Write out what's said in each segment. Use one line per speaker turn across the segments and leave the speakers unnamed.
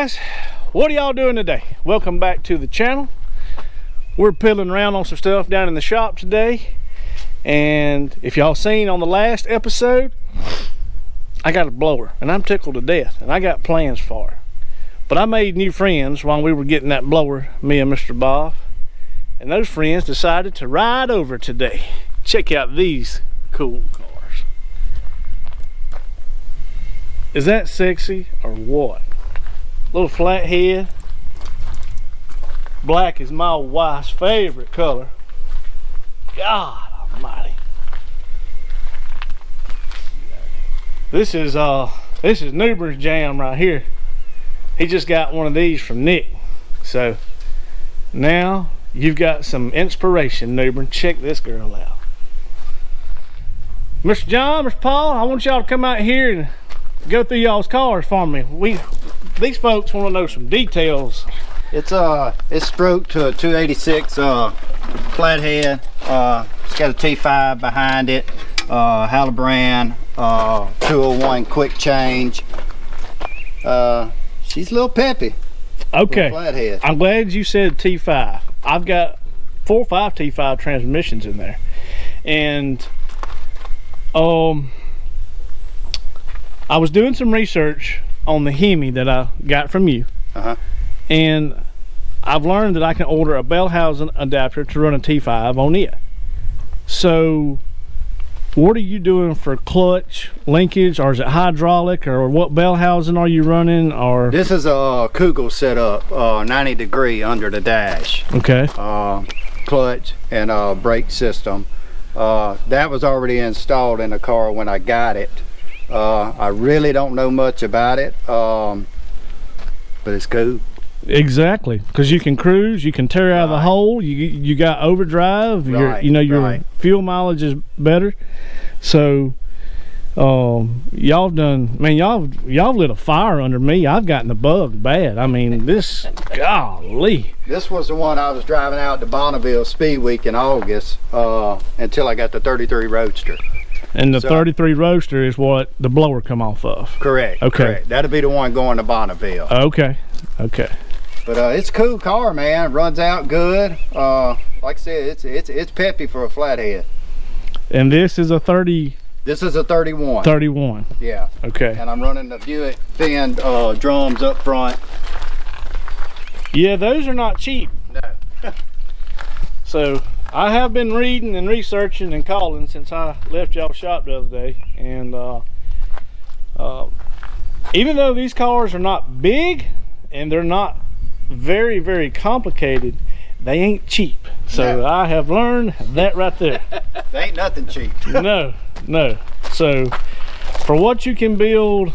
guys, what are y'all doing today? Welcome back to the channel. We're piddling around on some stuff down in the shop today, and if y'all seen on the last episode, I got a blower and I'm tickled to death and I got plans for it. But I made new friends while we were getting that blower, me and Mr. Bob, and those friends decided to ride over today. Check out these cool cars. Is that sexy or what? Little flat head. Black is my wife's favorite color. God almighty. This is Newbern's jam right here. He just got one of these from Nick. So now you've got some inspiration, Newbern. Check this girl out. Mr. John, Mr. Paul, I want y'all to come out here and go through y'all's cars for me. These folks want to know some details.
It's stroked to a 286 flathead. It's got a T5 behind it, Halibran, 201 quick change. She's a little peppy.
Okay,
flathead. I'm
glad you said T5. I've got 4 or 5 T5 transmissions in there, and I was doing some research on the Hemi that I got from you, and I've learned that I can order a bell housing adapter to run a T5 on it. So what are you doing for clutch linkage, or is it hydraulic, or what bell housing are you running? Or
this is a Kugel setup, 90 degree under the dash.
Okay.
Clutch and brake system. That was already installed in the car when I got it. I really don't know much about it, but it's cool.
Exactly, because you can cruise, you can tear out of the hole, you got overdrive, your fuel mileage is better. So y'all done, man, y'all lit a fire under me. I've gotten the bug bad. I mean, this, golly.
This was the one I was driving out to Bonneville Speed Week in August until I got the 33 Roadster.
And the 33 Roadster is what the blower come off of.
Correct.
Okay.
Correct. That'll be the one going to Bonneville.
Okay. Okay.
But it's a cool car, man. Runs out good. Like I said, it's peppy for a flathead.
And this is a 30.
This is a 31.
31.
Yeah.
Okay.
And I'm running the Buick fin drums up front.
Yeah, those are not cheap.
No.
So I have been reading and researching and calling since I left y'all shop the other day, and even though these cars are not big and they're not very, very complicated, they ain't cheap. So no. I have learned that right there.
They ain't nothing cheap.
No. So for what you can build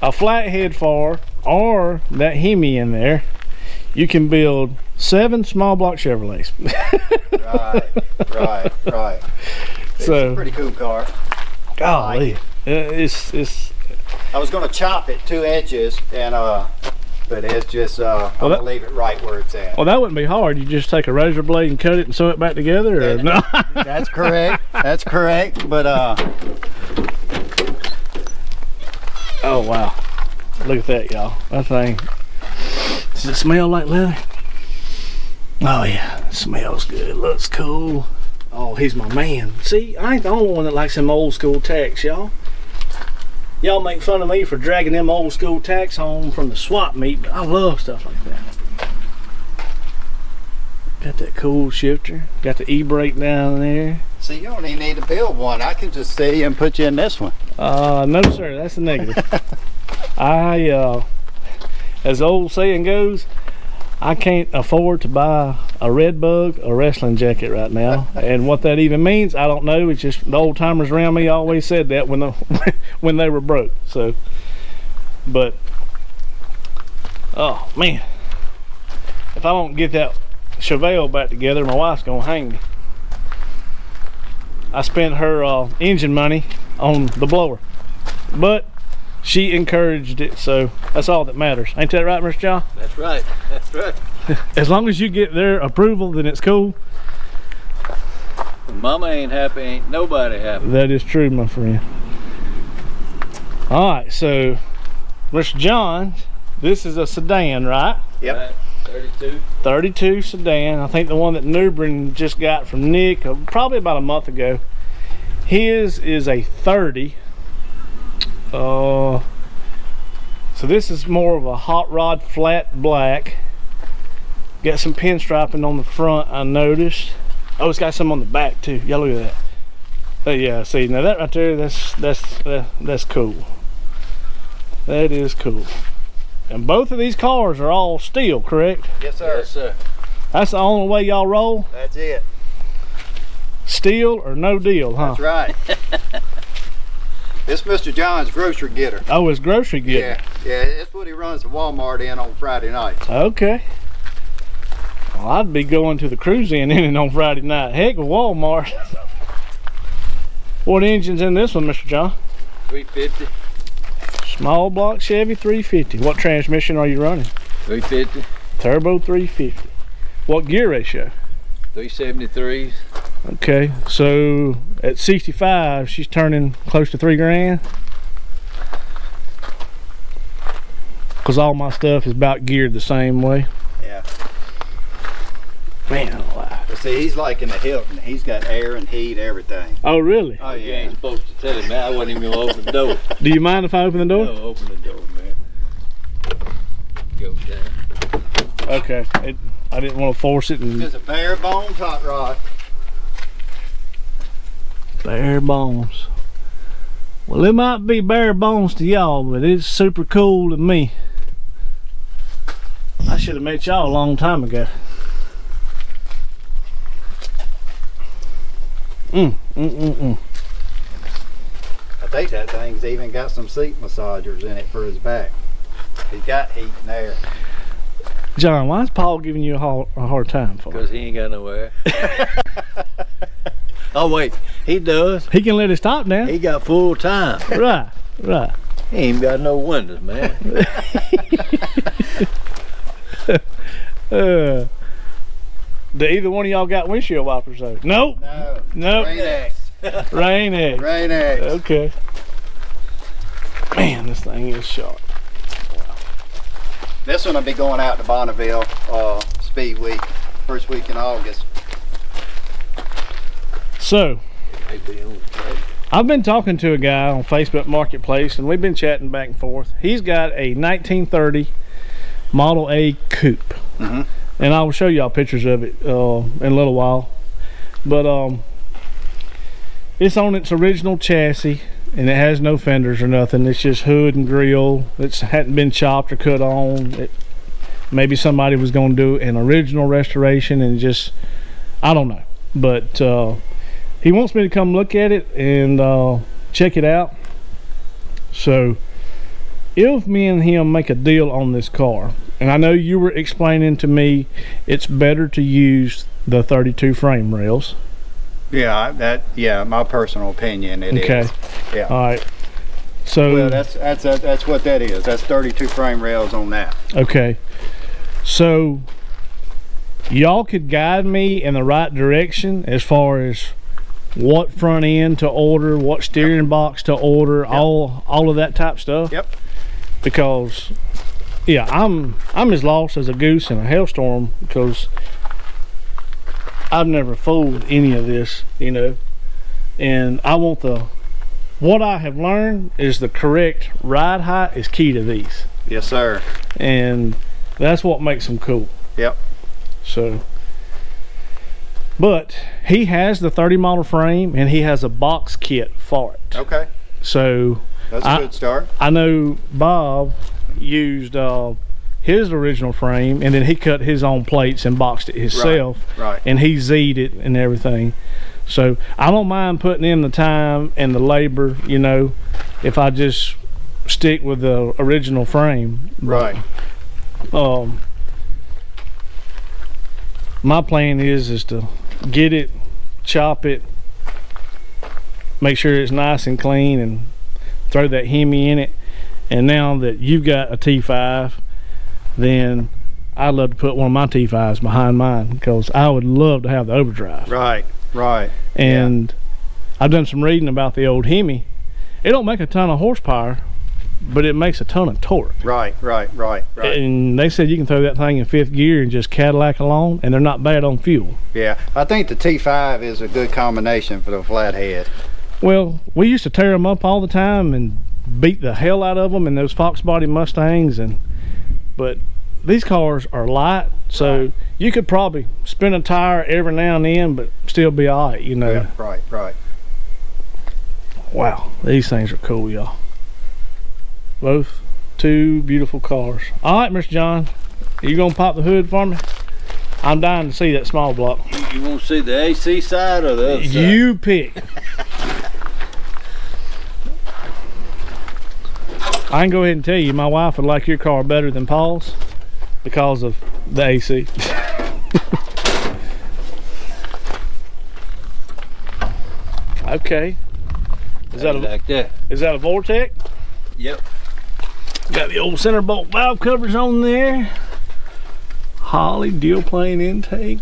a flathead for, or that Hemi in there, you can build 7 small block Chevrolets. right. So it's a pretty cool car. Golly, it's.
I was going to chop it 2 inches, and but it's just I'm gonna leave it right where it's at.
Well, that wouldn't be hard. You just take a razor blade and cut it and sew it back together, or no?
That's correct. That's correct. But
oh wow, look at that, y'all. That thing. Does it smell like leather? Oh yeah, it smells good. Looks cool. Oh, he's my man. See, I ain't the only one that likes them old school tacks, y'all. Y'all make fun of me for dragging them old school tacks home from the swap meet, but I love stuff like that. Got that cool shifter. Got the e-brake down there.
See, you don't even need to build one. I can just see you and put you in this one.
No sir, that's a negative. As the old saying goes, I can't afford to buy a red bug a wrestling jacket right now. And what that even means, I don't know. It's just the old timers around me always said that when they were broke. So, but oh man, if I don't get that Chevy back together, my wife's gonna hang me. I spent her engine money on the blower, but she encouraged it, so that's all that matters. Ain't that right, Mr. John?
That's right. That's right.
As long as you get their approval, then it's cool.
When mama ain't happy, ain't nobody happy.
That is true, my friend. All right, so Mr. John This is a sedan, right?
Yep.
Right, 32.
32 sedan. I think the one that Newbern just got from Nick probably about a month ago. His is a 30. So this is more of a hot rod flat black. Got some pinstriping on the front, I noticed. Oh, it's got some on the back too. Y'all look at that. Oh yeah, see now that right there, that's cool. That is cool. And both of these cars are all steel, correct?
Yes, sir.
Yes, sir.
That's the only way y'all roll?
That's it.
Steel or no deal, huh?
That's right. It's Mr. John's grocery getter.
Oh, it's grocery getter.
Yeah, it's what he runs the Walmart in on Friday nights.
Okay. Well, I'd be going to the cruise in on Friday night. Heck with Walmart. What engine's in this one, Mr. John?
350.
Small block Chevy 350. What transmission are you running?
350.
Turbo 350. What gear ratio?
373s.
Okay, so at 65, she's turning close to $3 grand. Cause all my stuff is about geared the same way.
Yeah.
Man alive.
But see, he's like in the Hilton. He's got air and heat, everything.
Oh really?
Oh
You
yeah.
ain't supposed to tell him that. I wasn't even gonna open the door.
Do you mind if I open the door?
No, open the door, man. Go down.
Okay. I didn't want to force it and
It's a bare bones hot rod.
bare bones. Well, it might be bare bones to y'all, but it's super cool to me. I should have met y'all a long time ago. I
think that thing's even got some seat massagers in it for his back. He's got heat and air.
John, why is Paul giving you a hard time for?
Because he ain't got nowhere. Oh, wait. He does.
He can let his top down.
He got full time.
Right, right.
He ain't got no windows, man.
Do either one of y'all got windshield wipers though? Nope.
No.
Nope.
Rain-X.
Rain X.
Rain-X.
Okay. Man, this thing is sharp.
This one will be going out to Bonneville Speed Week, first week in August.
So, I've been talking to a guy on Facebook Marketplace and we've been chatting back and forth. He's got a 1930 Model A coupe.
Mhm.
And I will show y'all pictures of it in a little while. But it's on its original chassis and it has no fenders or nothing. It's just hood and grill. It hadn't been chopped or cut on. Maybe somebody was going to do an original restoration and just, I don't know. But he wants me to come look at it and check it out. So if me and him make a deal on this car, and I know you were explaining to me it's better to use the 32 frame rails.
Yeah, my personal opinion it is.
Okay.
Yeah.
All right. So
Well, that's what that is. That's 32 frame rails on that.
okay. So y'all could guide me in the right direction as far as what front end to order, what steering box to order, all of that type stuff.
Yep.
Because yeah, I'm as lost as a goose in a hailstorm because I've never fooled any of this, you know. And I want what I have learned is the correct ride height is key to these.
Yes, sir.
And that's what makes them cool.
Yep.
So, but he has the 30 model frame and he has a box kit for it.
Okay.
So
That's a good start.
I know Bob used his original frame and then he cut his own plates and boxed it himself.
Right.
And he Z'd it and everything. So I don't mind putting in the time and the labor, you know, if I just stick with the original frame.
Right.
My plan is to get it, chop it, make sure it's nice and clean, and throw that Hemi in it. And now that you've got a T5, then I'd love to put one of my T5s behind mine because I would love to have the overdrive.
Right. Right.
And I've done some reading about the old Hemi. It don't make a ton of horsepower, but it makes a ton of torque.
Right.
And they said you can throw that thing in 5th gear and just Cadillac along, and they're not bad on fuel.
Yeah, I think the T5 is a good combination for the flathead.
Well, we used to tear them up all the time and beat the hell out of them in those Fox body Mustangs, but these cars are light, so you could probably spin a tire every now and then, but still be all right, you know.
Yeah, right.
Wow, these things are cool, y'all. Both 2 beautiful cars. All right, Mr. John, are you gonna pop the hood for me? I'm dying to see that small block.
You want to see the AC side or the other side?
You pick. I can go ahead and tell you, my wife would like your car better than Paul's because of the AC. Okay. Is that
like that?
Is that a Vortec?
Yep.
Got the old center bolt valve covers on there. Holly deal plane intake.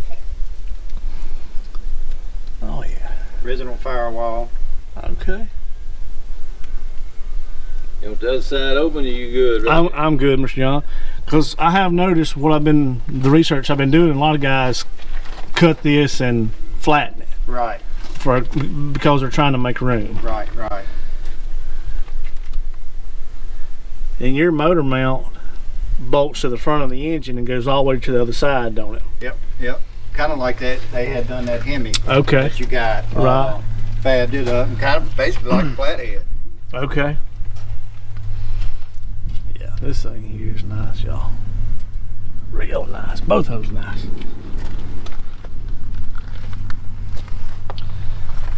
Oh yeah.
Original firewall.
Okay.
You want the other side open, or you good? Right?
I'm good, Mr. John, because I have noticed the research I've been doing. A lot of guys cut this and flatten it.
Right.
Because they're trying to make room.
Right.
And your motor mount bolts to the front of the engine and goes all the way to the other side, don't it?
Yep. Kind of like that. They had done that Hemi.
Okay.
That you got.
Right.
Fabbed it up and kind of basically like a flathead.
Okay. Yeah, this thing here is nice, y'all. Real nice. Both of those nice.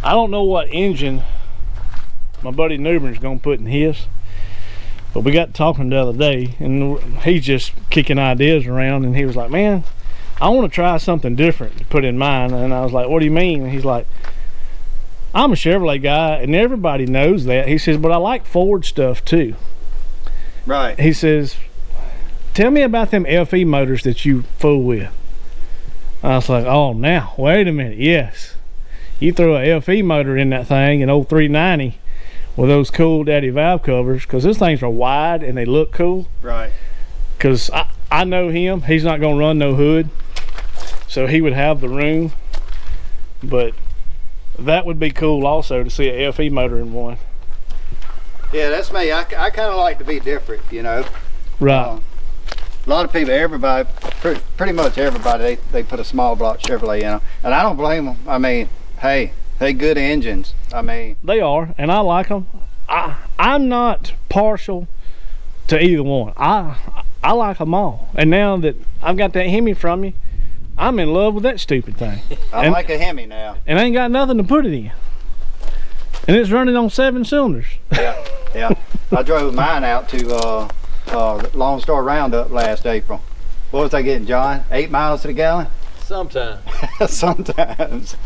I don't know what engine my buddy Newbern's gonna put in his, but we got talking the other day, and he's just kicking ideas around, and he was like, man, I want to try something different to put in mine. And I was like, what do you mean? And he's like, I'm a Chevrolet guy, and everybody knows that. He says, but I like Ford stuff too.
Right.
He says, tell me about them FE motors that you fool with. I was like, oh, now wait a minute. Yes, you throw a FE motor in that thing, an old 390 with those cool daddy valve covers, because those things are wide and they look cool.
Right.
Because I know him, he's not gonna run no hood, so he would have the room. But that would be cool also to see a FE motor in one.
Yeah, that's me. I kind of like to be different, you know.
Right.
A lot of people, everybody, pretty much everybody, they put a small block Chevrolet in them, and I don't blame them. I mean, hey, they good engines. I mean,
they are, and I like them. I'm not partial to either one. I like them all, and now that I've got that Hemi from you, I'm in love with that stupid thing.
I like a Hemi now,
and I ain't got nothing to put it in, and it's running on 7 cylinders.
Yeah. I drove mine out to Lone Star Roundup last April. What was I getting, John? 8 miles to the gallon?
Sometimes.
Sometimes.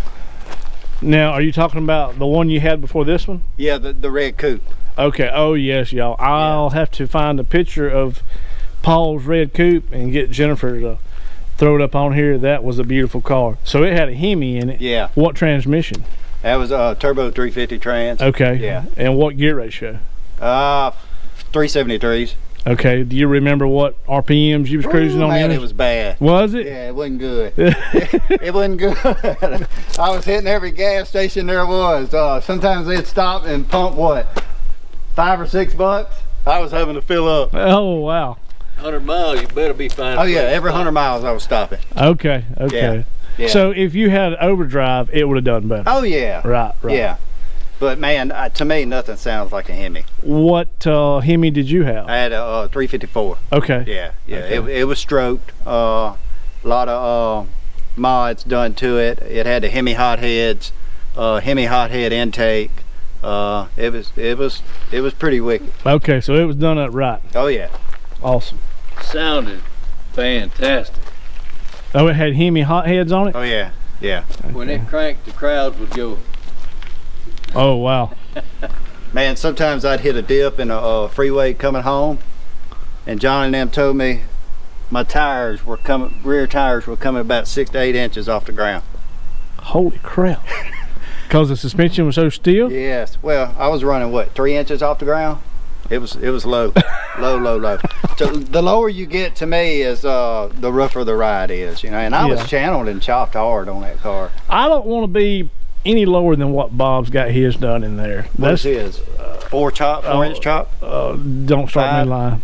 Now, are you talking about the one you had before this one?
Yeah, the red coupe.
Okay. Oh yes, y'all. I'll have to find a picture of Paul's red coupe and get Jennifer to throw it up on here. That was a beautiful car. So it had a Hemi in it.
Yeah.
What transmission?
That was a turbo 350 trans.
Okay.
Yeah.
And what gear ratio?
373s.
Okay. Do you remember what RPMs you was cruising on?
Man, it was bad.
Was it?
Yeah, it wasn't good. It wasn't good. I was hitting every gas station there was. Sometimes they'd stop and pump what, $5 or $6. I was having to fill up.
Oh wow.
100 miles, you better be fine.
Oh yeah, every 100 miles I was stopping.
Okay.
Yeah.
So if you had overdrive, it would have done better.
Oh yeah.
Right.
Yeah. But man, to me, nothing sounds like a Hemi.
What Hemi did you have?
I had a 354.
Okay.
Yeah. Okay. It was stroked. A lot of mods done to it. It had the Hemi hotheads, Hemi hothead intake. It was pretty wicked.
Okay, so it was done up right.
Oh yeah.
Awesome.
Sounded fantastic.
Oh, it had Hemi hotheads on it?
Oh yeah. Yeah.
Okay.
When it cranked, the crowd would go.
Oh wow.
Man, sometimes I'd hit a dip in a freeway coming home, and John and them told me my tires were coming, rear tires were coming about 6 to 8 inches off the ground.
Holy crap. Because the suspension was so stiff?
Yes. Well, I was running what, 3 inches off the ground? It was low, low. So the lower you get to me is the rougher the ride is, you know. And I was channeled and chopped hard on that car.
I don't want to be any lower than what Bob's got his done in there.
That's his 4 inch chop.
Don't start me lying.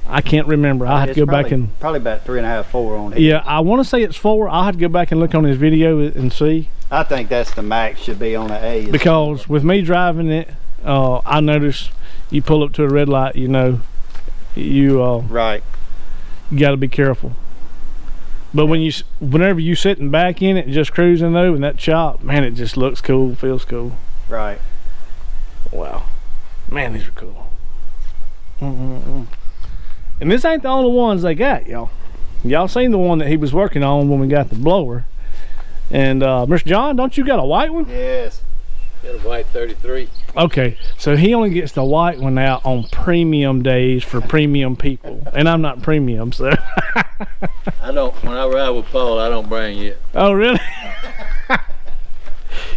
I can't remember. I have to go back and
probably about 3.5, 4 on his.
Yeah, I want to say it's 4. I'll have to go back and look on his video and see.
I think that's the max should be on an A.
Because with me driving it, I noticed you pull up to a red light, you know, you
right.
You got to be careful. But whenever you sitting back in it and just cruising though, and that chop, man, it just looks cool, feels cool.
Right.
Wow, man, these are cool. And this ain't the only ones they got, y'all. Y'all seen the one that he was working on when we got the blower. And Mr. John, don't you got a white one?
Yes.
Got a white 33.
Okay, so he only gets the white one out on premium days for premium people. And I'm not premium, so.
I don't, when I ride with Paul, I don't bring it.
Oh, really?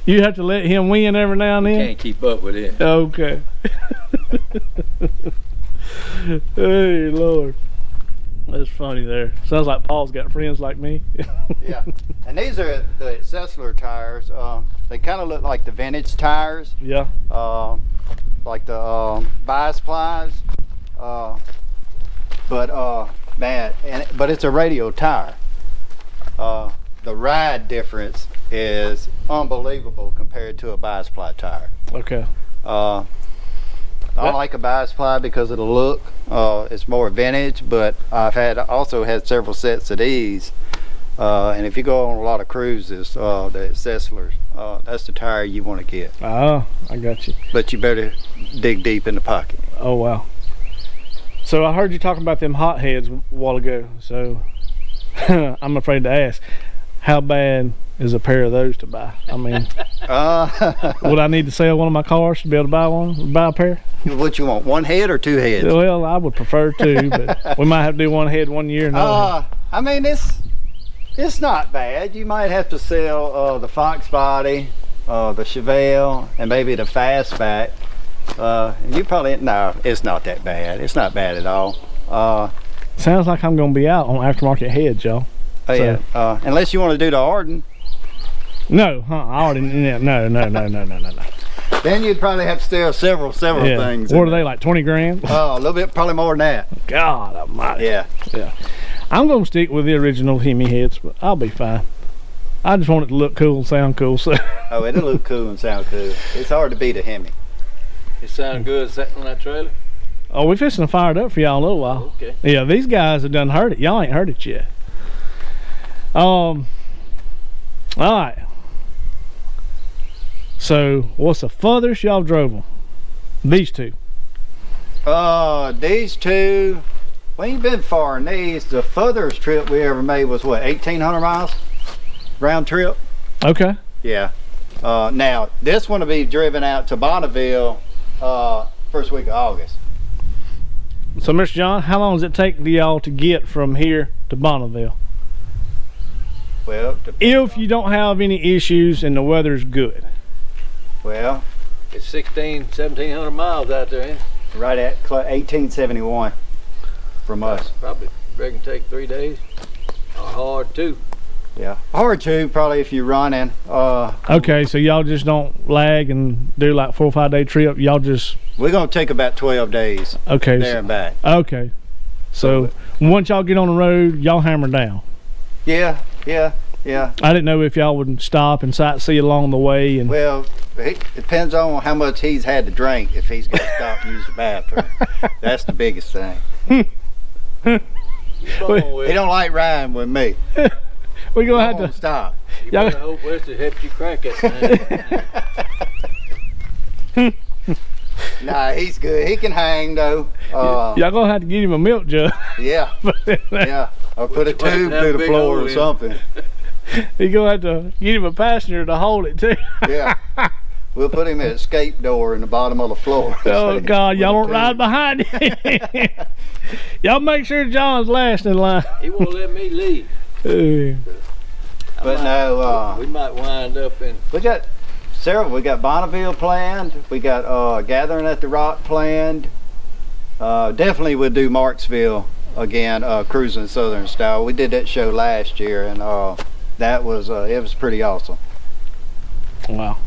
You have to let him win every now and then?
Can't keep up with it.
Okay. Hey, Lord. That's funny there. Sounds like Paul's got friends like me.
Yeah. And these are the Sessler tires. They kind of look like the vintage tires.
Yeah.
Like the bias plies. But man, but it's a radial tire. The ride difference is unbelievable compared to a bias ply tire.
Okay.
I like a bias ply because of the look. It's more vintage, but I've also had several sets of these. And if you go on a lot of cruises, the Sesslers, that's the tire you want to get.
Oh, I got you.
But you better dig deep in the pocket.
Oh, wow. So I heard you talking about them hot heads a while ago. So I'm afraid to ask, how bad is a pair of those to buy? I mean, would I need to sell one of my cars to be able to buy a pair?
What you want, one head or 2 heads?
Well, I would prefer 2, but we might have to do one head one year.
I mean, it's not bad. You might have to sell the Fox body, the Chevelle, and maybe the Fastback. You probably, no, it's not that bad. It's not bad at all.
Sounds like I'm going to be out on aftermarket heads, y'all.
Oh, so, yeah. Unless you want to do the Arden.
No, I already, no.
Then you'd probably have to sell several things.
What are they, like 20 grand?
Oh, a little bit, probably more than that.
God almighty.
Yeah.
I'm going to stick with the original Hemi heads, but I'll be fine. I just want it to look cool and sound cool. So.
Oh, it'll look cool and sound cool. It's hard to beat a Hemi.
It sound good sitting on that trailer?
Oh, we're fixing to fire it up for y'all in a little while.
Okay.
Yeah, these guys have done heard it. Y'all ain't heard it yet. All right. So, what's the furthest y'all drove them? These two.
These two, we ain't been far in these. The furthest trip we ever made was what, 1,800 miles? Round trip?
Okay.
Yeah. Now, this one will be driven out to Bonneville first week of August.
So, Mr. John, how long does it take y'all to get from here to Bonneville?
Well,
if you don't have any issues and the weather's good.
Well,
it's 1,700 miles out there, ain't it?
Right at 1871 from us.
Probably reckon take 3 days. Hard too.
Yeah, hard too, probably if you're running.
Okay, so y'all just don't lag and do like 4 or 5 day trip. Y'all just.
We're gonna take about 12 days.
Okay.
There and back.
Okay. So once y'all get on the road, y'all hammer down.
Yeah.
I didn't know if y'all would stop and sightsee along the way. And
well, it depends on how much he's had to drink. If he's got to stop and use the bathroom, that's the biggest thing. He don't like riding with me.
We gonna have to
stop.
You better hope Wesley helps you crack that thing.
Nah, he's good. He can hang though.
Y'all gonna have to get him a milk jug.
Yeah. Yeah. Or put a tube through the floor or something.
You're gonna have to get him a passenger to hold it too.
Yeah. We'll put him at an escape door in the bottom of the floor.
Oh God, y'all don't ride behind him. Y'all make sure John's last in line.
He won't let me leave.
But no,
we might wind up in.
We got several. We got Bonneville planned. We got Gathering at the Rock planned. Definitely would do Marksville again, cruising Southern style. We did that show last year, and that was it was pretty awesome.
Wow.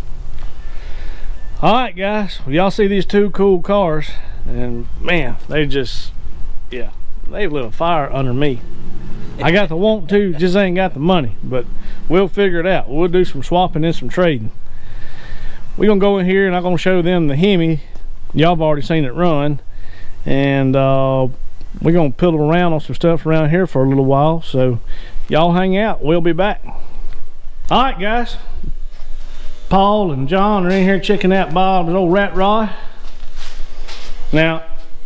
All right, guys. Well, y'all see these two cool cars, and man, they just, yeah, they've lit a fire under me. I got the want to, just ain't got the money, but we'll figure it out. We'll do some swapping and some trading. We're gonna go in here and I'm gonna show them the Hemi. Y'all have already seen it run, and we're gonna piddle around on some stuff around here for a little while, so y'all hang out. We'll be back. All right, guys. Paul and John are in here checking out Bob's old rat rod. Now,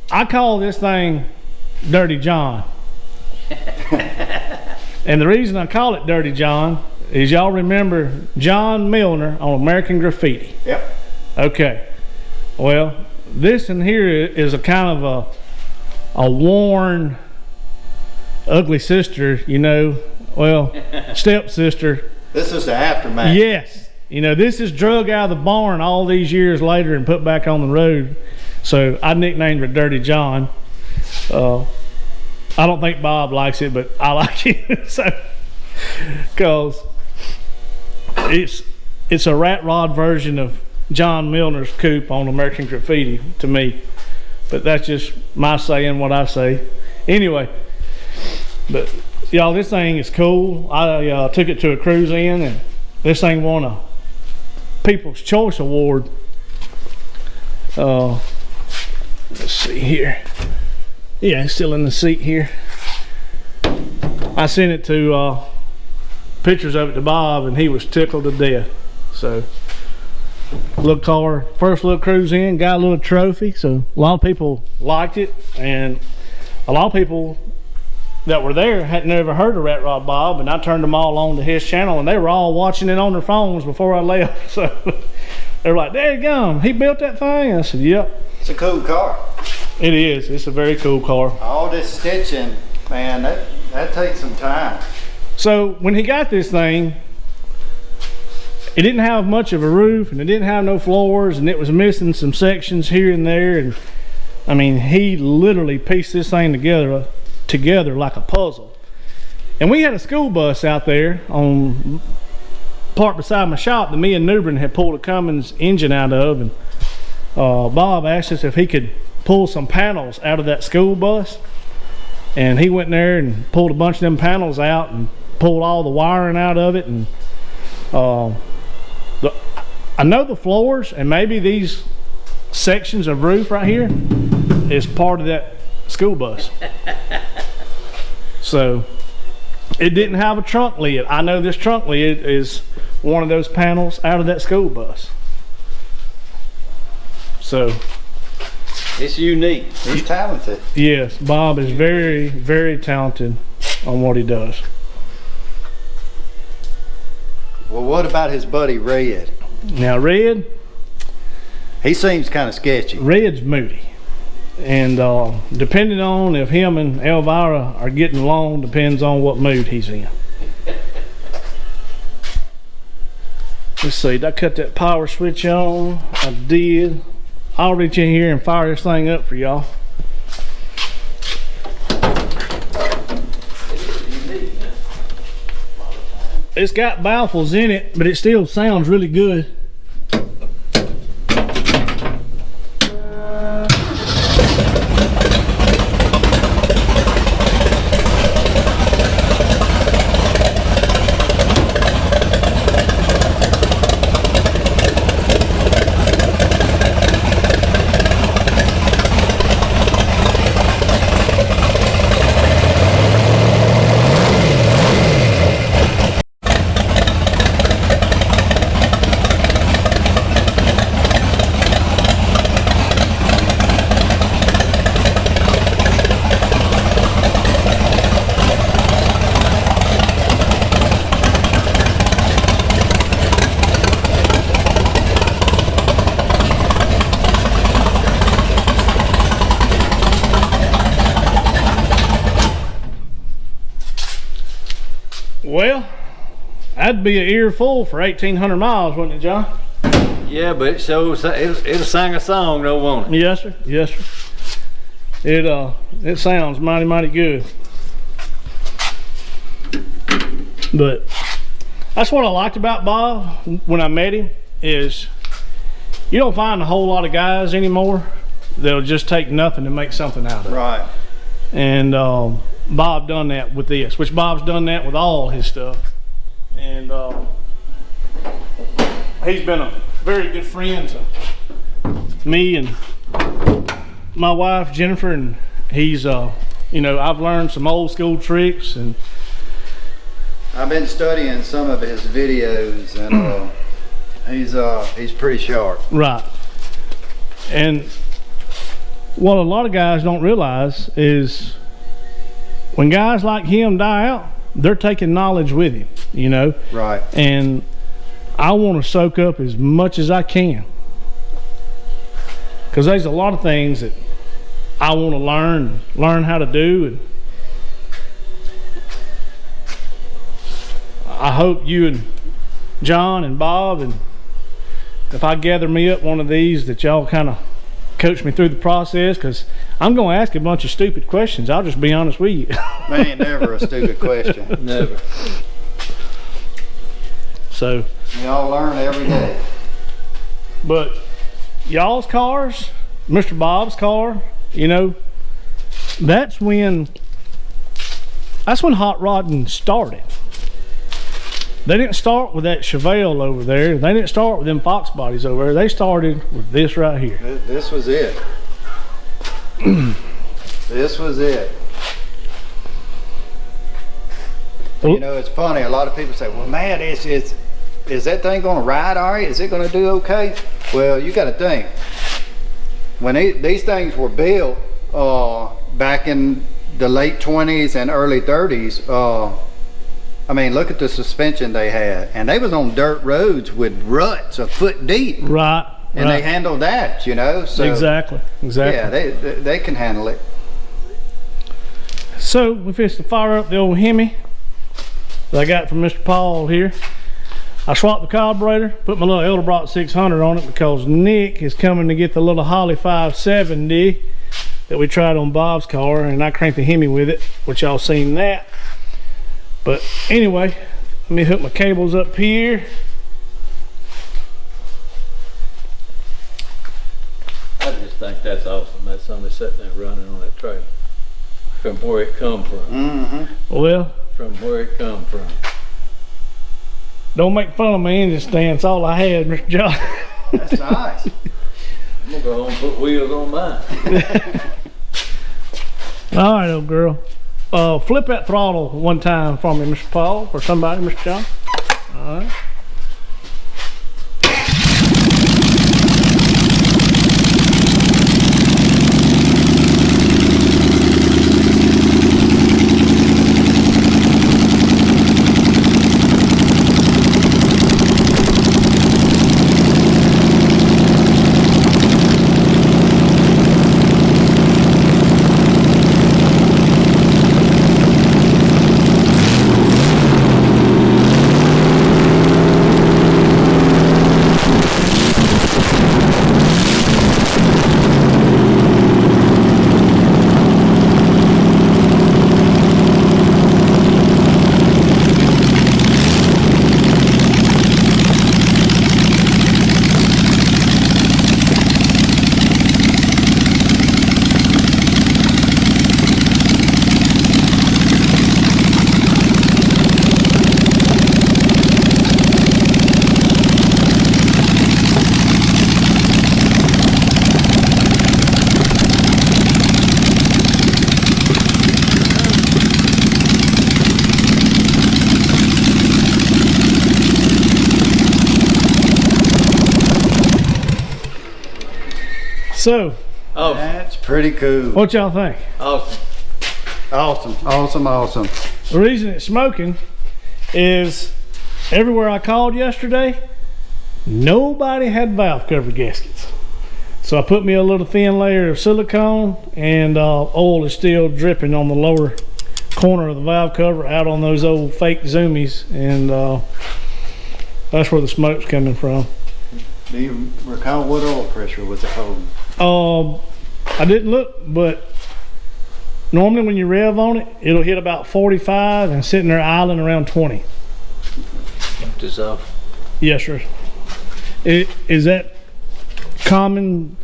I call this thing Dirty John. And the reason I call it Dirty John is y'all remember John Milner on American Graffiti.
Yep.
Okay. Well, this in here is a kind of a worn, ugly sister, you know, well, stepsister.
This is the aftermath.
Yes. You know, this is drug out of the barn all these years later and put back on the road. So I nicknamed her Dirty John. I don't think Bob likes it, but I like it. So, cause it's a rat rod version of John Milner's coupe on American Graffiti to me. But that's just my saying what I say. Anyway, but y'all, this thing is cool. I took it to a cruise in, and this thing won a People's Choice Award. Let's see here. Yeah, it's still in the seat here. I sent it to pictures of it to Bob, and he was tickled to death. So, little car, first little cruise in, got a little trophy. So a lot of people liked it, and a lot of people that were there had never heard of Rat Rod Bob, and I turned them all on to his channel, and they were all watching it on their phones before I left. So they were like, "There you go, he built that thing." I said, "Yep."
It's a cool car.
It is. It's a very cool car.
All this stitching, man, that takes some time.
So when he got this thing, it didn't have much of a roof, and it didn't have no floors, and it was missing some sections here and there. And I mean, he literally pieced this thing together like a puzzle. And we had a school bus out there on parked beside my shop that me and Newbern had pulled a Cummins engine out of, and Bob asked us if he could pull some panels out of that school bus, and he went in there and pulled a bunch of them panels out and pulled all the wiring out of it. And I know the floors and maybe these sections of roof right here is part of that school bus. So it didn't have a trunk lid. I know this trunk lid is one of those panels out of that school bus. So
it's unique.
He's talented.
yes, Bob is very, very talented on what he does.
Well, what about his buddy Red?
Now Red,
He seems kind of sketchy.
Red's moody, and depending on if him and Elvira are getting along depends on what mood he's in. Let's see, did I cut that power switch on? I did. I'll reach in here and fire this thing up for y'all. It's got baffles in it, but it still sounds really good. Well, that'd be an earful for 1,800 miles, wouldn't it, John?
Yeah, but it shows it'll sing a song, though, won't it?
Yes, sir. Yes, sir. It sounds mighty good. But that's what I liked about Bob when I met him, is you don't find a whole lot of guys anymore that'll just take nothing to make something out of it.
Right.
And Bob done that with this, which Bob's done that with all his stuff. And he's been a very good friend to me and my wife Jennifer, and he's you know, I've learned some old school tricks, and
I've been studying some of his videos, and he's pretty sharp.
right. And what a lot of guys don't realize is when guys like him die out, they're taking knowledge with him, you know.
Right.
And I want to soak up as much as I can, because there's a lot of things that I want to learn how to do, and I hope you and John and Bob, and if I gather me up one of these, that y'all kind of coach me through the process, because I'm going to ask a bunch of stupid questions. I'll just be honest with you.
Man, ain't never a stupid question.
Never.
So,
Y'all learn every day.
but y'all's cars, Mr. Bob's car, you know, that's when hot rodding started. They didn't start with that Chevelle over there. They didn't start with them Fox bodies over there. They started with this right here.
This was it. This was it. You know, it's funny. A lot of people say, "Well, man, is that thing going to ride all right? Is it going to do okay?" Well, you got to think. When these things were built back in the late 20s and early 30s, I mean, look at the suspension they had, and they was on dirt roads with ruts a foot deep.
Right.
And they handled that, you know. So
Exactly.
yeah, they can handle it.
So we fixed to fire up the old Hemi that I got from Mr. Paul here. I swapped the carburetor, put my little Edelbrock 600 on it, because Nick is coming to get the little Holly 570 that we tried on Bob's car, and I cranked the Hemi with it, which y'all seen that. But anyway, let me hook my cables up here.
I just think that's awesome. That's somebody sitting there running on that trailer. From where it come from.
Mm-hmm.
Well,
From where it come from.
don't make fun of my engine stand. It's all I had, Mr. John.
That's nice.
I'm gonna go home and put wheels on mine.
All right, old girl. Flip that throttle one time for me, Mr. Paul, or somebody, Mr. John. All right. So,
Oh,
That's pretty cool.
what y'all think?
awesome.
Awesome, awesome, awesome.
The reason it's smoking is everywhere I called yesterday, nobody had valve cover gaskets. So I put me a little thin layer of silicone, and oil is still dripping on the lower corner of the valve cover out on those old fake zoomies, and that's where the smoke's coming from.
Do you recall what oil pressure was it holding?
I didn't look, but Normally when you rev on it, it'll hit about 45 and sitting there idling around 20.
Just off.
Yes, sir. Is that common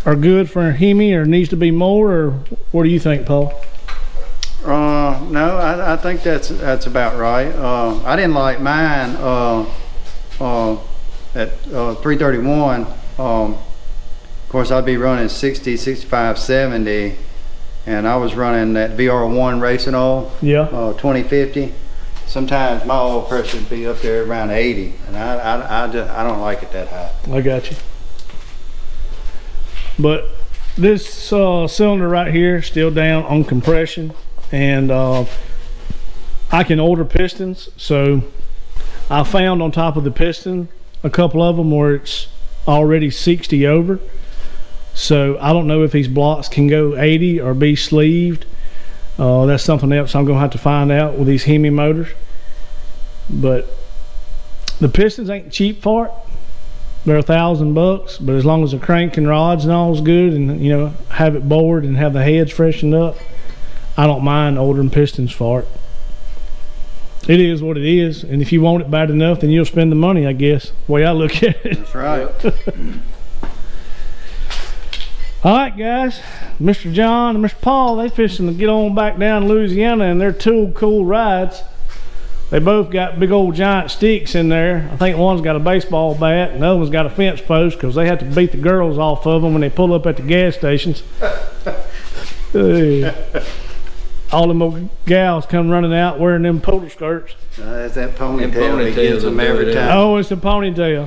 or good for a Hemi, or needs to be more, or what do you think, Paul?
No, I think that's about right. I didn't like mine at 331. Of course, I'd be running 60, 65, 70, and I was running that VR1 racing oil, 2050. Sometimes my oil pressure would be up there around 80, and I don't like it that high.
I got you. But this cylinder right here still down on compression, and I can order pistons, so I found on top of the piston a couple of them where it's already 60 over, so I don't know if these blocks can go 80 or be sleeved. That's something else I'm gonna have to find out with these Hemi motors. But the pistons ain't cheap for it. They're $1,000, but as long as the crank and rods and all is good, and you know, have it bored and have the heads freshened up, I don't mind ordering pistons for it. It is what it is, and if you want it bad enough, then you'll spend the money, I guess, the way I look at it.
That's right.
All right, guys, Mr. John and Mr. Paul, they fishing to get on back down to Louisiana, and they're two cool rides. They both got big old giant sticks in there. I think one's got a baseball bat and the other one's got a fence post, because they have to beat the girls off of them when they pull up at the gas stations. All them old gals come running out wearing them polo skirts.
That's that ponytail that gets them every time.
Oh, it's a ponytail.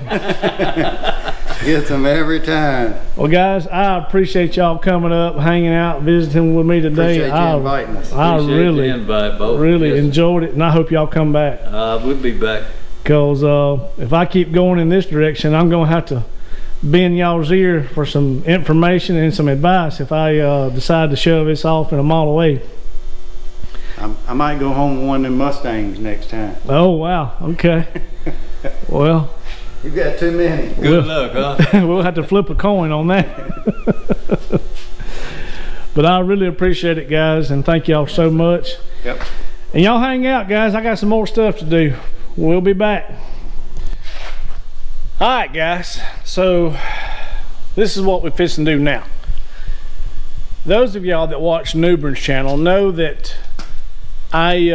Gets them every time.
Well, guys, I appreciate y'all coming up, hanging out, visiting with me today.
Appreciate you inviting us.
I really enjoyed it, and I hope y'all come back.
We'll be back.
Because if I keep going in this direction, I'm going to have to bend y'all's ear for some information and some advice if I decide to shove this off in a mile away.
I might go home with one of them Mustangs next time.
Oh, wow. Okay. Well,
you got too many.
Good luck, huh?
We'll have to flip a coin on that. But I really appreciate it, guys, and thank y'all so much.
Yep.
And y'all hang out, guys. I got some more stuff to do. We'll be back. All right, guys. So this is what we're fixing to do now. Those of y'all that watch Newbern's channel know that I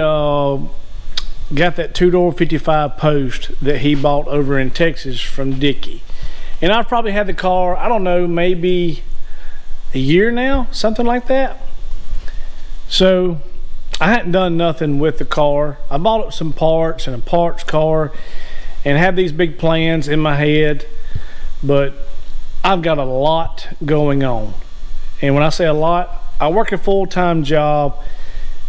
got that two-door 55 post that he bought over in Texas from Dickie, and I've probably had the car, I don't know, maybe a year now, something like that. So I hadn't done nothing with the car. I bought up some parts and a parts car and had these big plans in my head, but I've got a lot going on. And when I say a lot, I work a full-time job,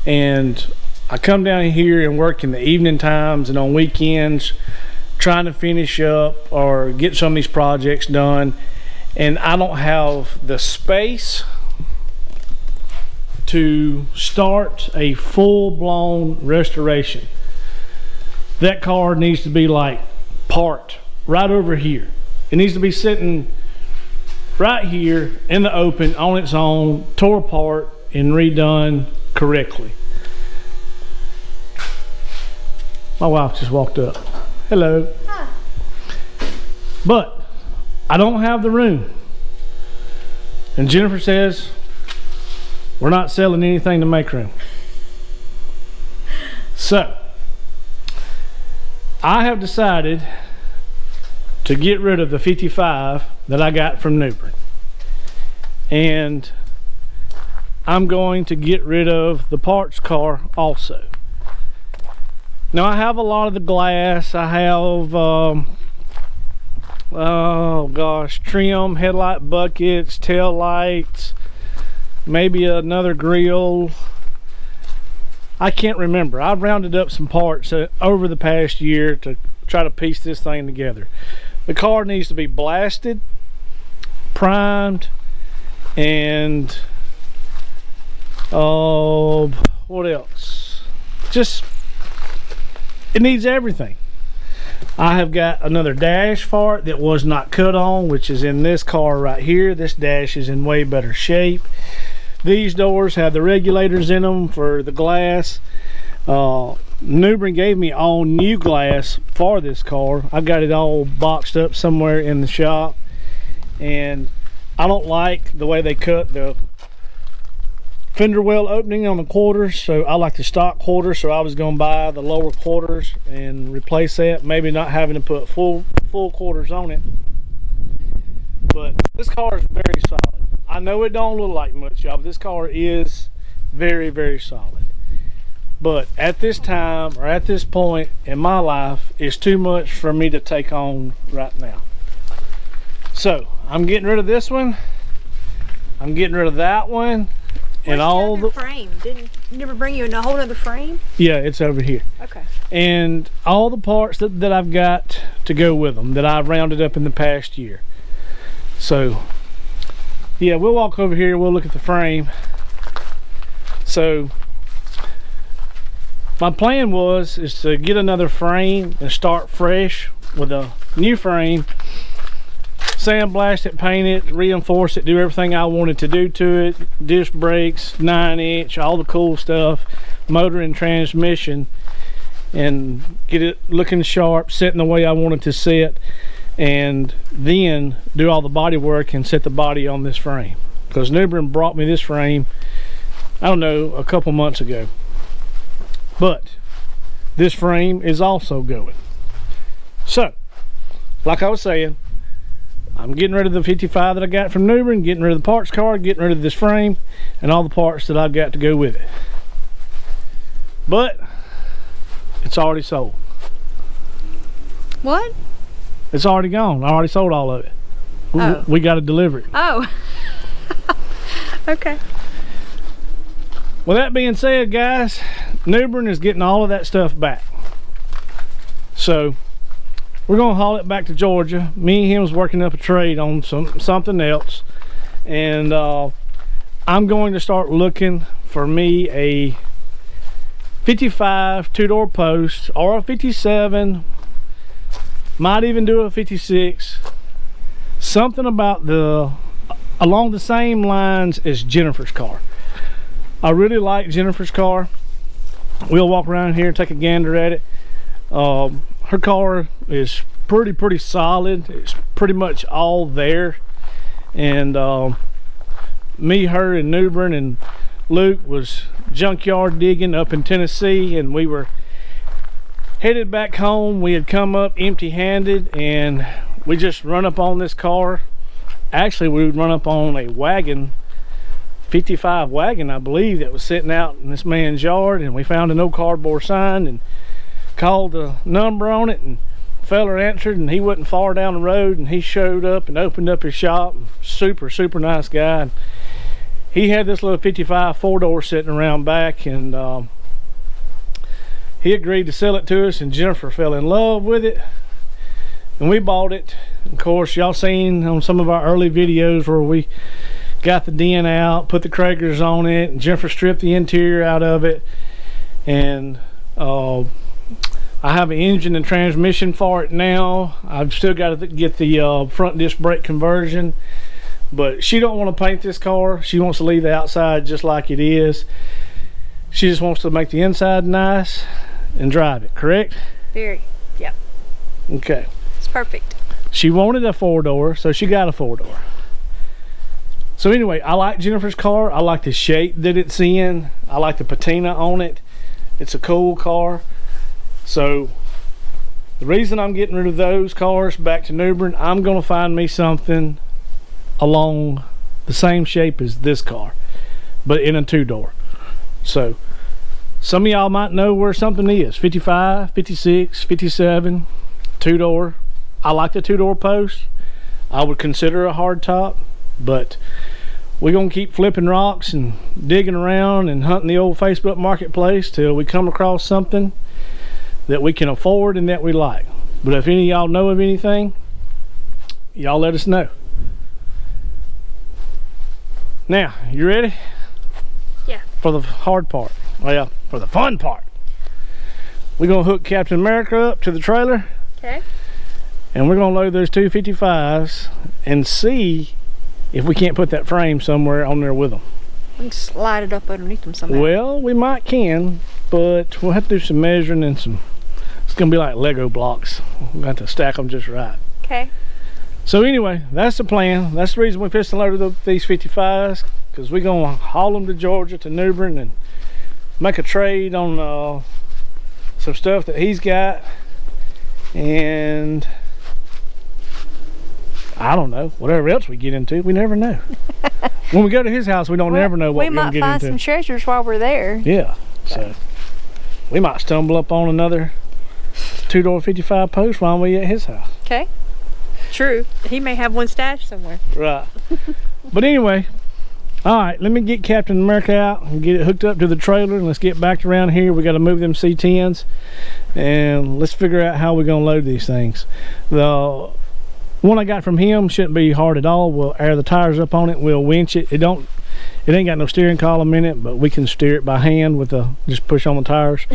and I come down here and work in the evening times and on weekends trying to finish up or get some of these projects done, and I don't have the space to start a full-blown restoration. That car needs to be like parked right over here. It needs to be sitting right here in the open on its own, tore apart and redone correctly. My wife just walked up. Hello.
Hi.
But I don't have the room. And Jennifer says we're not selling anything to make room. So I have decided to get rid of the 55 that I got from Newbern. And I'm going to get rid of the parts car also. Now I have a lot of the glass. I have oh gosh, trim, headlight buckets, tail lights, maybe another grill. I can't remember. I've rounded up some parts over the past year to try to piece this thing together. The car needs to be blasted, primed, and what else? Just, it needs everything. I have got another dash for it that was not cut on, which is in this car right here. This dash is in way better shape. These doors have the regulators in them for the glass. Newbern gave me all new glass for this car. I got it all boxed up somewhere in the shop, and I don't like the way they cut the fender well opening on the quarters, so I like the stock quarters. So I was going to buy the lower quarters and replace that, maybe not having to put full quarters on it. But this car is very solid. I know it don't look like much, y'all, but this car is very, very solid. But at this time, or at this point in my life, it's too much for me to take on right now. So I'm getting rid of this one. I'm getting rid of that one.
And all the frame. Didn't never bring you in a whole other frame?
Yeah, it's over here.
Okay.
And all the parts that I've got to go with them that I've rounded up in the past year. So yeah, we'll walk over here, we'll look at the frame. So my plan is to get another frame and start fresh with a new frame, sandblast it, paint it, reinforce it, do everything I wanted to do to it, disc brakes, 9-inch, all the cool stuff, motor and transmission, and get it looking sharp, sitting the way I wanted to sit, and then do all the body work and set the body on this frame. Because Newbern brought me this frame, I don't know, a couple months ago. But this frame is also going. So, like I was saying, I'm getting rid of the 55 that I got from Newbern, getting rid of the parts card, getting rid of this frame, and all the parts that I've got to go with it. But it's already sold.
What?
It's already gone. I already sold all of it.
Oh.
We got to deliver it.
Oh. Okay.
With that being said, guys, Newbern is getting all of that stuff back. So we're gonna haul it back to Georgia. Me and him was working up a trade on something else, and I'm going to start looking for me a 55 two-door post, or a 57, might even do a 56, something about along the same lines as Jennifer's car. I really like Jennifer's car. We'll walk around here and take a gander at it. Her car is pretty solid. It's pretty much all there. And me, her, and Newbern and Luke was junkyard digging up in Tennessee, and we were headed back home. We had come up empty-handed, and we just run up on this car. Actually, we would run up on a wagon, 55 wagon, I believe, that was sitting out in this man's yard, and we found a no cardboard sign and called the number on it, and the fella answered, and he wasn't far down the road, and he showed up and opened up his shop. Super nice guy. And he had this little 55 four-door sitting around back, and he agreed to sell it to us, and Jennifer fell in love with it, and we bought it. Of course, y'all seen on some of our early videos where we got the den out, put the Kragers on it, and Jennifer stripped the interior out of it, and I have an engine and transmission for it now. I've still got to get the front disc brake conversion, but she don't want to paint this car. She wants to leave the outside just like it is. She just wants to make the inside nice and drive it, correct?
Very. Yep.
Okay.
It's perfect.
She wanted a four-door, so she got a four-door. So anyway, I like Jennifer's car. I like the shape that it's in. I like the patina on it. It's a cool car. So the reason I'm getting rid of those cars back to Newbern, I'm going to find me something along the same shape as this car, but in a two-door. So some of y'all might know where something is. 55, 56, 57, two-door. I like the two-door post. I would consider a hard top, but we're going to keep flipping rocks and digging around and hunting the old Facebook marketplace till we come across something that we can afford and that we like. But if any of y'all know of anything, y'all let us know. Now, you ready?
Yeah.
For the hard part. Well, for the fun part. We're going to hook Captain America up to the trailer.
Okay.
And we're going to load those 255s and see if we can't put that frame somewhere on there with them.
We can slide it up underneath them somehow.
Well, we might can, but we'll have to do some measuring and some. It's gonna be like Lego blocks. We'll have to stack them just right.
Okay.
So anyway, that's the plan. That's the reason we piston loaded up these 55s, because we're gonna haul them to Georgia, to New Bern, and make a trade on some stuff that he's got, and I don't know, whatever else we get into. We never know. When we go to his house, we don't never know what we're gonna get into.
We might find some treasures while we're there.
Yeah, so we might stumble up on another 2-door 55 post while we at his house.
Okay. True. He may have one stashed somewhere.
Right. But anyway, all right, let me get Captain America out and get it hooked up to the trailer, and let's get back around here. We got to move them C10s, and let's figure out how we're gonna load these things. The one I got from him shouldn't be hard at all. We'll air the tires up on it, we'll winch it. It ain't got no steering column in it, but we can steer it by hand with just push on the tires.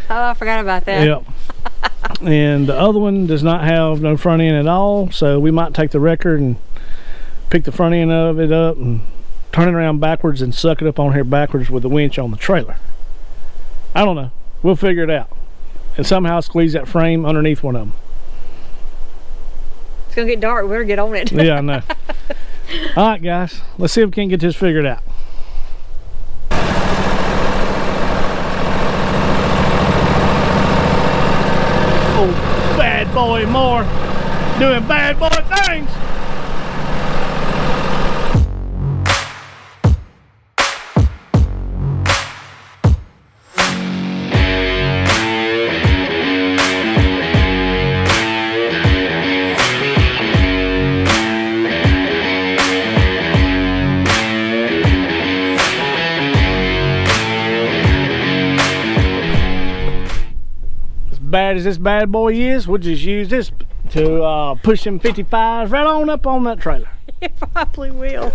Oh, I forgot about that.
Yep. And the other one does not have no front end at all, so we might take the record and pick the front end of it up and turn it around backwards and suck it up on here backwards with the winch on the trailer. I don't know. We'll figure it out. And somehow squeeze that frame underneath one of them.
It's gonna get dark. We better get on it.
Yeah, I know. All right, guys. Let's see if we can get this figured out. Oh, bad boy Moore doing bad boy things. Bad as this bad boy is, we'll just use this to push them 55s right on up on that trailer.
It probably will.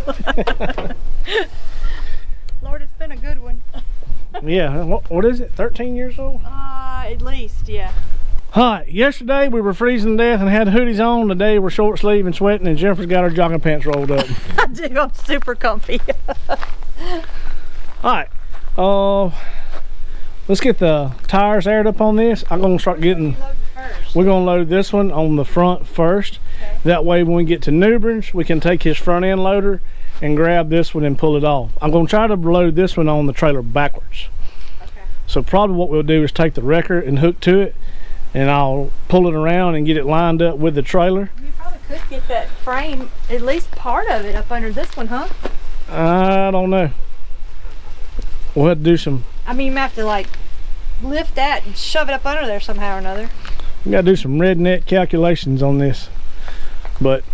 Lord, it's been a good one.
Yeah, what is it, 13 years old?
At least, yeah.
All right, yesterday we were freezing to death and had hoodies on. Today we're short sleeve and sweating, and Jennifer's got her jogging pants rolled up.
I do, I'm super comfy.
All right, let's get the tires aired up on this. I'm gonna start getting, we're gonna load this one on the front first. Okay. That way when we get to New Bern, we can take his front end loader and grab this one and pull it off. I'm gonna try to load this one on the trailer backwards. Okay. So probably what we'll do is take the wrecker and hook to it, and I'll pull it around and get it lined up with the trailer.
You probably could get that frame, at least part of it, up under this one, huh?
I don't know. We'll have to do some.
I mean, you might have to like lift that and shove it up under there somehow or another.
We gotta do some redneck calculations on this. But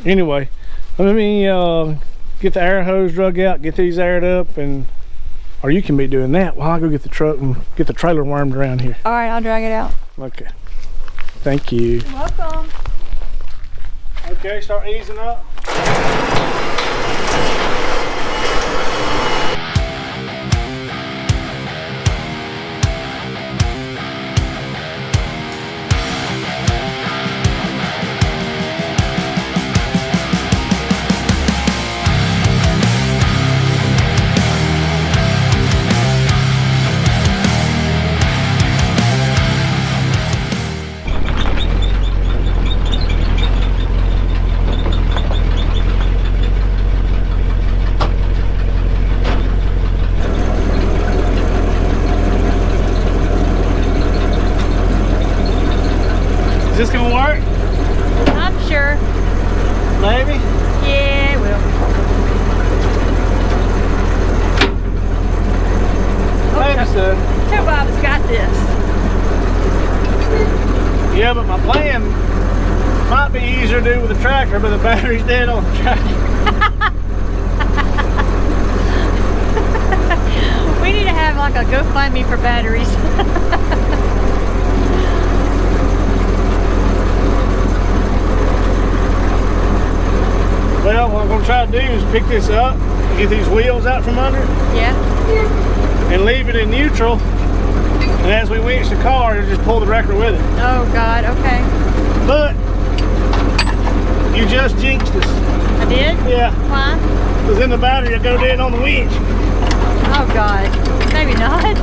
anyway, let me get the air hose drug out, get these aired up, and or you can be doing that while I go get the truck and get the trailer wormed around here.
All right, I'll drag it out.
Okay. Thank you.
You're welcome.
Okay, start easing up. Is this gonna work?
I'm sure.
Maybe?
Yeah, it will.
Maybe so.
Joe Bob's got this.
Yeah, but my plan might be easier to do with a tractor, but the battery's dead on the tractor.
We need to have like a GoFundMe for batteries.
Well, what I'm going to try to do is pick this up, get these wheels out from under it.
Yeah.
And leave it in neutral. And as we winch the car, it'll just pull the wrecker with it.
Oh God, okay.
But you just jinxed us.
I did?
Yeah.
Why?
Because in the battery, I go dead on the winch.
Oh God, maybe not.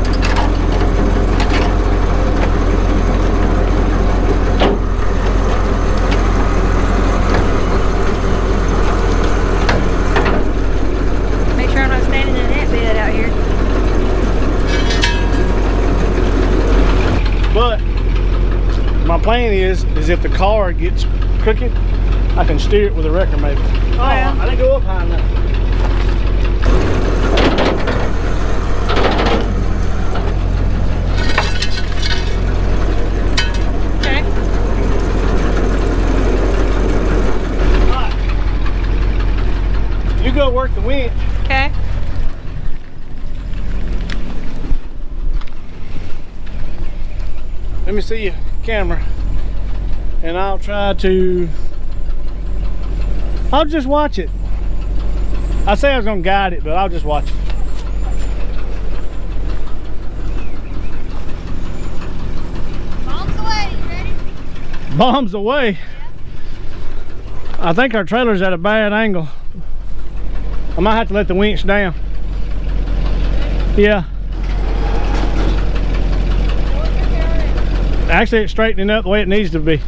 Make sure I'm not standing in that bed out here.
But my plan is if the car gets crooked, I can steer it with a wrecker maybe. Oh,
yeah.
I didn't go up high enough.
Okay.
You go work the winch.
Okay.
Let me see your camera. And I'll just watch it. I say I was gonna guide it, but I'll just watch it.
Bombs away, you ready?
Bombs away.
Yeah.
I think our trailer's at a bad angle. I might have to let the winch down. Yeah. Actually, it's straightening up the way it needs to be.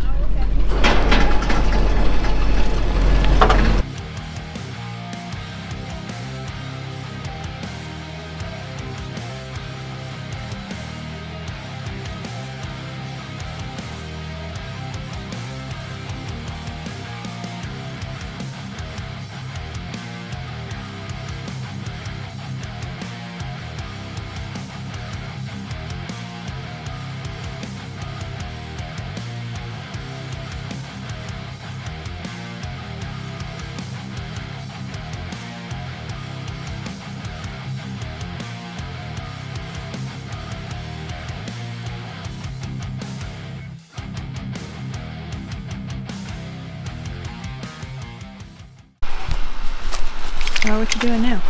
Oh, what you doing now?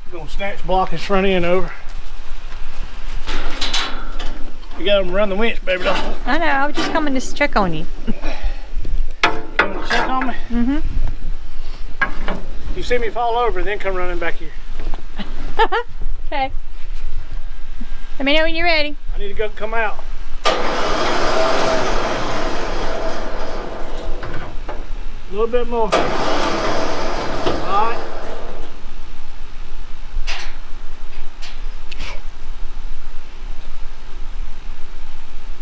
I'm gonna snatch block his front end over. You got him run the winch, baby doll.
I know, I was just coming to check on you.
Coming to check on me?
Mm-hmm.
If you see me fall over, then come running back here.
Okay. Let me know when you're ready.
I need to go come out. A little bit more. Alright.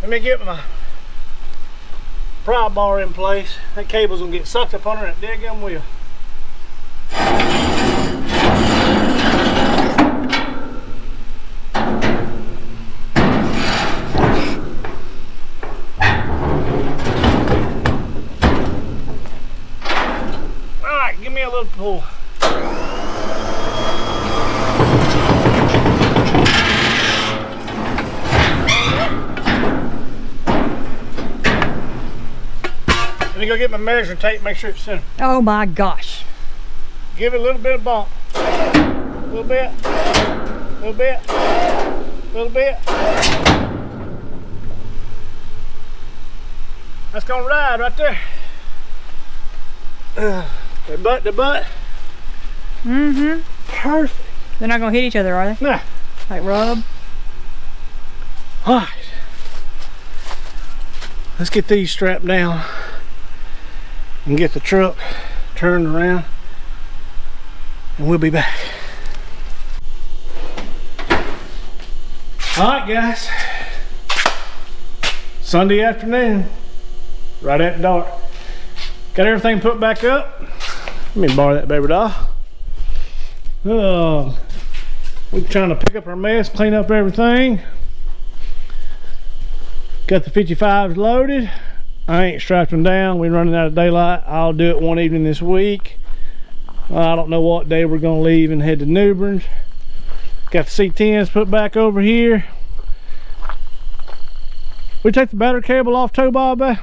Let me get my pry bar in place. That cable's gonna get sucked up under that daggum wheel. Alright, give me a little pull. Let me go get my measuring tape, make sure it's center.
Oh my gosh.
Give it a little bit of bump. A little bit. A little bit. A little bit. That's gonna ride right there. The butt to butt.
Mm-hmm.
Perfect.
They're not gonna hit each other, are they?
Nah.
Like rub?
Alright. Let's get these strapped down and get the truck turned around, and we'll be back. Alright guys, Sunday afternoon, right at dark. Got everything put back up. Let me borrow that baby doll. We're trying to pick up our mess, clean up everything. Got the 55s loaded. I ain't strapped them down. We're running out of daylight. I'll do it one evening this week. I don't know what day we're gonna leave and head to New Bern. Got the C10s put back over here. We take the battery cable off tow, Bob?
Yeah,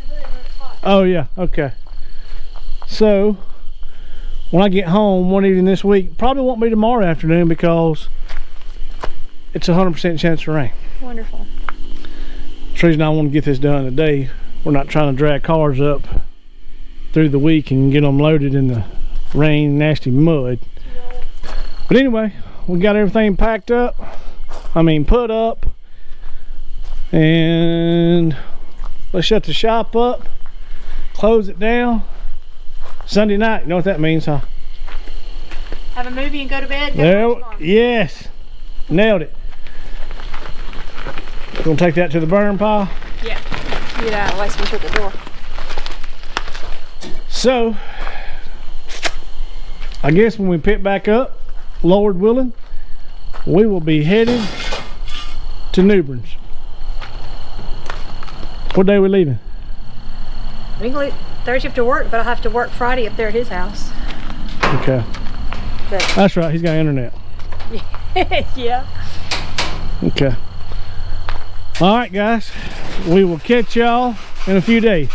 it's hot.
Oh yeah, okay. So when I get home one evening this week, probably won't be tomorrow afternoon because it's 100% chance to rain.
Wonderful.
The reason I want to get this done today, we're not trying to drag cars up through the week and get them loaded in the rain, nasty mud. But anyway, we got everything packed up. I mean, put up. And let's shut the shop up, close it down. Sunday night, you know what that means, huh?
Have a movie and go to bed.
There, yes, nailed it. You gonna take that to the burn pile?
Yeah. Get out of the way so we shut the door.
So, I guess when we pick back up, Lord willing, we will be headed to Newberns. What day are we leaving?
We can leave Thursday after work, but I'll have to work Friday up there at his house.
Okay.
But
That's right, he's got internet.
yeah.
Okay. All right, guys. We will catch y'all in a few days.